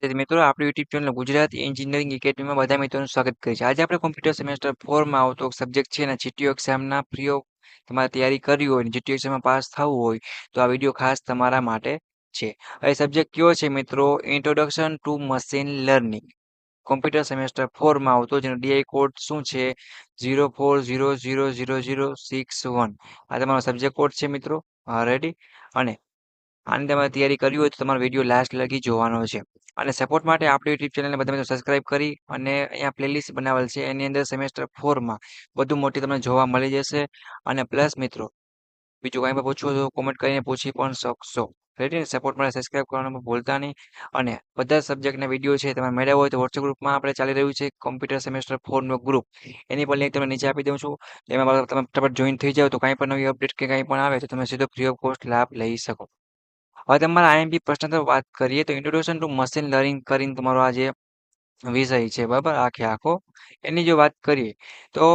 તેથી મિત્રો આપણી યુટ્યુબ ચેનલ ગુજરાત એન્જિનિયરિંગ એકેડમીમાં બધા મિત્રોનું સ્વાગત કરીએ છીએ. આજે આપણે કોમ્પ્યુટર સેમેસ્ટર 4માં આવતો સબ્જેક્ટ છે ને જીટીયુ એક્ઝામના ફ્રી ઓફ તમારે તૈયારી કરવી હોય ને જીટીયુ એક્ઝામમાં પાસ થવું હોય તો આ વિડીયો ખાસ તમારા માટે છે. હવે સબ્જેક્ટ કયો છે મિત્રો? Introduction to machine learning. Computer semester 4માં આવતો જેનો ડીઆઈ કોડ શું છે? 04000061. આ તમારો સબ્જેક્ટ કોડ છે મિત્રો. રેડી? અને આની તમારે તૈયારી કરવી હોય તો તમારો વિડીયો લાસ્ટ લગી જોવાનો છે. અને સપોર્ટ માટે આપણી યુટ્યુબ ચેનલને બધા મિત્રો સબસ્ક્રાઇબ કરી અને અહીંયા પ્લેલિસ્ટ બનાવેલ છે એની અંદર સેમેસ્ટર 4માં વધુ મોટી તમને જોવા મળી જશે. અને પ્લસ મિત્રો બીજું કાંઈ પણ પૂછવું તો કોમેન્ટ કરીને પૂછી પણ શકશો. રેડી ને? સપોર્ટ માટે સબસ્ક્રાઇબ કરવાનું ભૂલતા નહીં. અને બધા સબ્જેક્ટના વિડીયો છે તમે મેળવ્યા હોય તો વોટ્સએપ ગ્રુપમાં આપણે ચાલી રહ્યું છે કોમ્પ્યુટર સેમેસ્ટર 4નું ગ્રુપ. એની પણ લિંક તમને નીચે આપી દઉં છું. એમાં તમે ફટાફટ જોઈન થઈ જાઓ તો કાંઈ પણ નવી અપડેટ કે કાંઈ પણ આવે તો તમે સીધો ફ્રી ઓફ કોસ્ટ લાભ લઈ શકો. હવે તમારા આઈએમપી પ્રશ્ન તો વાત કરીએ તો ઇન્ટ્રોડક્શન ટુ મશીન લર્નિંગ કરીને તમારો આ જે વિષય છે બરાબર આખો એની જો વાત કરીએ તો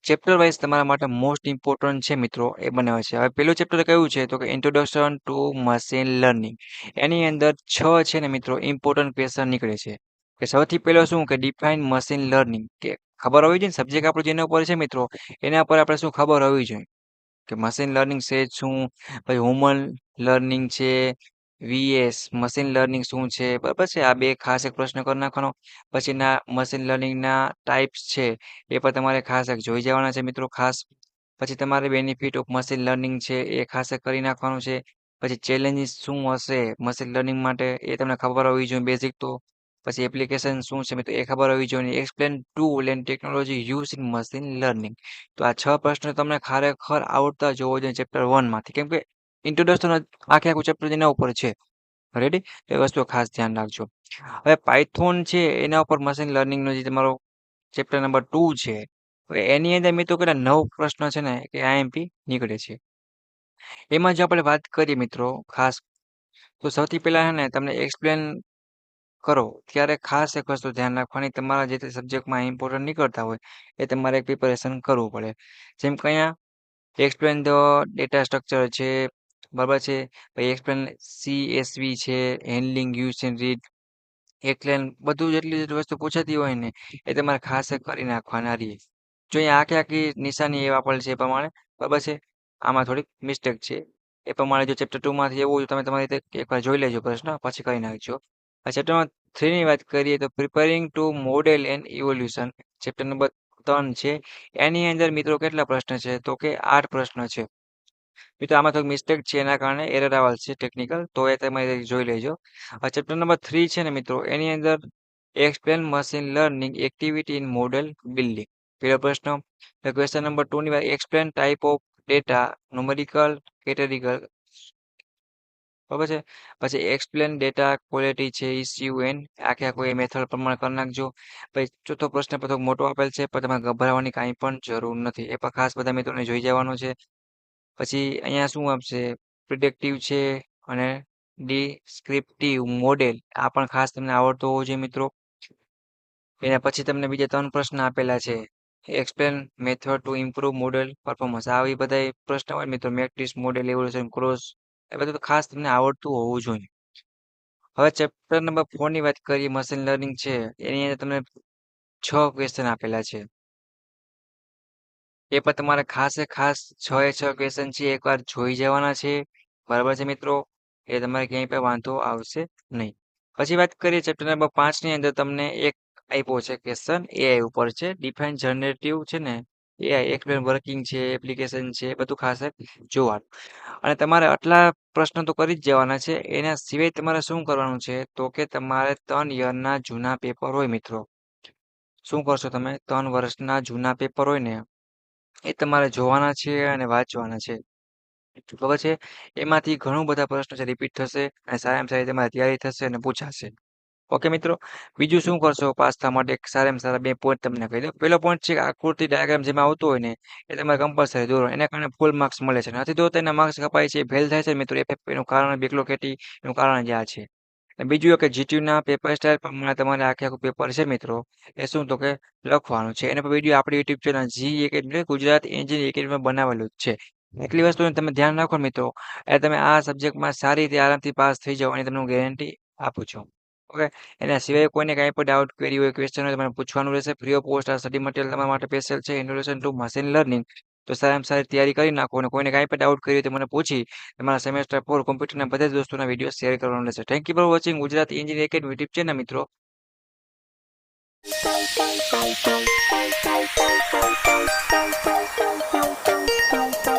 ચેપ્ટર વાઇઝ તમારા માટે મોસ્ટ ઇમ્પોર્ટન્ટ છે મિત્રો એ બનાવે છે. હવે પેલું ચેપ્ટર કયું છે તો કે ઇન્ટ્રોડક્શન ટુ મશીન લર્નિંગ. એની અંદર 6 છે ને મિત્રો ઇમ્પોર્ટન્ટ ક્વેશ્ચન નીકળે છે. કે સૌથી પહેલો શું કે ડિફાઇન મશીન લર્નિંગ. કે ખબર હોવી જોઈએ ને સબ્જેક્ટ આપણું જેના ઉપર છે મિત્રો એના ઉપર આપણે શું ખબર હોવી જોઈએ કે મશીન લર્નિંગ છે શું, પછી હ્યુમન લર્નિંગ છે, વીએસ મશીન લર્નિંગ શું છે બરાબર છે. આ બે ખાસ એક પ્રશ્ન કરી નાખવાનો. પછીના મશીન લર્નિંગના ટાઈપ્સ છે એ પણ તમારે ખાસ એક જોઈ જવાના છે મિત્રો ખાસ. પછી તમારે બેનિફિટ ઓફ મશીન લર્નિંગ છે એ ખાસ એક કરી નાખવાનું છે. પછી ચેલેન્જીસ શું હશે મશીન લર્નિંગ માટે એ તમને ખબર હોવી જોઈએ બેઝિક તો. પછી એપ્લિકેશન શું છે મિત્રો એ ખબર હોવી જોઈએ. Explain tool and technology use in machine learning. તો આ 6 પ્રશ્નો તમને ખરેખર આવડતા જ હોવો જોઈએ ચેપ્ટર 1માંથી. કેમ કે ઇન્ટ્રોડક્શન આખું ચેપ્ટર જેના ઉપર છે. રેડી? એ વસ્તુ ખાસ ધ્યાન રાખજો. હવે પાયથોન છે એના ઉપર મશીન લર્નિંગનો જે તમારો ચેપ્ટર નંબર 2 છે. હવે એની અંદર મિત્રો કેટલા 9 પ્રશ્ન છે ને કે આઈએમપી નીકળે છે. એમાં જો આપણે વાત કરીએ મિત્રો ખાસ તો સૌથી પહેલા છે ને તમને એક્સપ્લેન કરો ત્યારે ખાસ એક વસ્તુ ધ્યાન રાખવાની તમારા જે તે સબ્જેક્ટમાં ઇમ્પોર્ટન્ટ નીકળતા હોય એ તમારે એક પ્રિપેરેશન કરવું પડે. જેમ કે અહીંયા એક્સપ્લેન ધ ડેટા સ્ટ્રક્ચર છે બરાબર છે. પછી એક્સપ્લેન CSV છે, handling use and read, explain બધું જેટલી વસ્તુ પૂછાતી હોય ને એ તમારે ખાસ કરી નાખવાના રહી. જો અહીંયા આખી નિશાની એ આપેલ છે એ પ્રમાણે બરાબર છે. આમાં થોડીક મિસ્ટેક છે એ પ્રમાણે જો ચેપ્ટર 2માંથી એવું હોય તો તમે તમારી રીતે એકવાર જોઈ લેજો પ્રશ્ન પછી કરી નાખજો. ચેપ્ટર 3ની વાત કરીએ તો preparing to model and evolution chapter number 3 છે. એની અંદર મિત્રો કેટલા પ્રશ્ન છે તો કે 8 પ્રશ્ન છે. મિત્રો આમાં થોડીક મિસ્ટેક છે એના કારણે એરર આવેલ છે ટેકનિકલ તો એ તમે જોઈ લેજો. ચેપ્ટર નંબર 3 છે ને મિત્રો એની અંદર explain machine learning activity in model building. પહેલો પ્રશ્ન. ક્વેશ્ચન નંબર 2ની વાત explain type of data numerical categorical બરાબર છે. પછી એક્સપ્લેન ડેટા ક્વોલિટી છે ઇસ્યુ એન્ડ આખો એ મેથડ પ્રમાણે કરી નાખજો. પછી ચોથો પ્રશ્ન થોડો મોટો આપેલ છે પણ તમારે ગભરાવાની કાંઈ પણ જરૂર નથી એ પણ ખાસ બધા મિત્રોને જોઈ જવાનું છે. પછી અહીંયા શું આપશે પ્રિડિક્ટિવ છે અને ડિસ્ક્રિપ્ટિવ મોડેલ આ પણ ખાસ તમને આવડતો હોવો જોઈએ મિત્રો. એના પછી તમને બીજા 3 પ્રશ્ન આપેલા છે. Explain method to improve model performance આવી બધા પ્રશ્ન હોય મિત્રો મેટ્રિક્સ મોડેલ એવોલ્યુશન ક્રોસ એ બધું તો ખાસ તમને આવડતું હોવું જોઈએ. હવે ચેપ્ટર નંબર 4ની વાત કરીએ મશીન લર્નિંગ છે એની અંદર તમને 6 ક્વેશ્ચન આપેલા છે. એ પણ તમારે ખાસ 6 ક્વેશ્ચન છે એકવાર જોઈ જવાના છે બરાબર છે મિત્રો. એ તમારે ક્યાંય પણ વાંધો આવશે નહીં. પછી વાત કરીએ ચેપ્ટર નંબર 5ની અંદર તમને એક આપ્યો છે ક્વેશ્ચન એઆઈ ઉપર છે ડિફાઇન જનરેટિવ છે ને એઆઈ એક્સપ્લેન વર્કિંગ છે એપ્લિકેશન છે બધું ખાસ જોવાનું. અને તમારે આટલા પ્રશ્નો તો કરી જ જવાના છે. એના સિવાય તમારે શું કરવાનું છે તો કે તમારે 3 યરના જૂના પેપર હોય મિત્રો. શું કરશો તમે 3 વર્ષના જૂના પેપર હોય ને એ તમારે જોવાના છે અને વાંચવાના છે ખબર છે. એમાંથી ઘણું બધા પ્રશ્નો છે રિપીટ થશે અને સારામાં સારી તમારી તૈયારી થશે અને પૂછાશે. ઓકે મિત્રો. બીજું શું કરશો પાસ થવા માટે સારામાં સારા 2 પોઈન્ટ તમને કહી દઉં. પહેલો પોઈન્ટ છે આકૃતિ ડાયાગ્રામ જેમાં આવતો હોય ને એ તમારે કમ્પલસરી દોરો એના કારણે ફૂલ માર્ક્સ મળે છે. નથી દોરતા એના માર્ક્સ કપાય છે ફેલ થાય છે મિત્રો એનું કારણ બેકલો કેટી એનું કારણ જ આ છે. અને બીજું કે જીટીયુના પેપર સ્ટાઇલ પ્રમાણે તમારે આખું પેપર છે મિત્રો એ શું તો કે લખવાનું છે. એના પર વિડીયો આપણી યુટ્યુબ ચેનલ જી એકેડમી ગુજરાત એન્જિનિયરિંગ એકેડમીમાં બનાવેલું જ છે. એટલી વસ્તુને તમે ધ્યાન રાખો મિત્રો એટલે તમે આ સબ્જેક્ટમાં સારી રીતે આરામથી પાસ થઈ જાઓ અને તમને હું ગેરંટી આપું છું. ઓકે, એના સિવાય કોઈને કાંઈ પણ ડાઉટ ક્વેરી હોય ક્વેશ્ચન હોય તમારે પૂછવાનું રહેશે. ફ્રી ઓફ કોસ્ટ આ સ્ટડી મટીરિયલ તમારા માટે સ્પેશિયલ છે ઇન્ટ્રોડક્શન ટુ મશીન લર્નિંગ. તો સારામાં સારી તૈયારી કરી નાખો અને કોઈને કાંઈ પણ ડાઉટ કરી હોય તો મને પૂછી તમારા સેમેસ્ટર 4 કોમ્પ્યુટરના બધા જ દોસ્તોના વિડીયો શેર કરવાનો રહેશે. Thank you for watching Gujarati engineering academy YouTube channel મિત્રો. Thank you.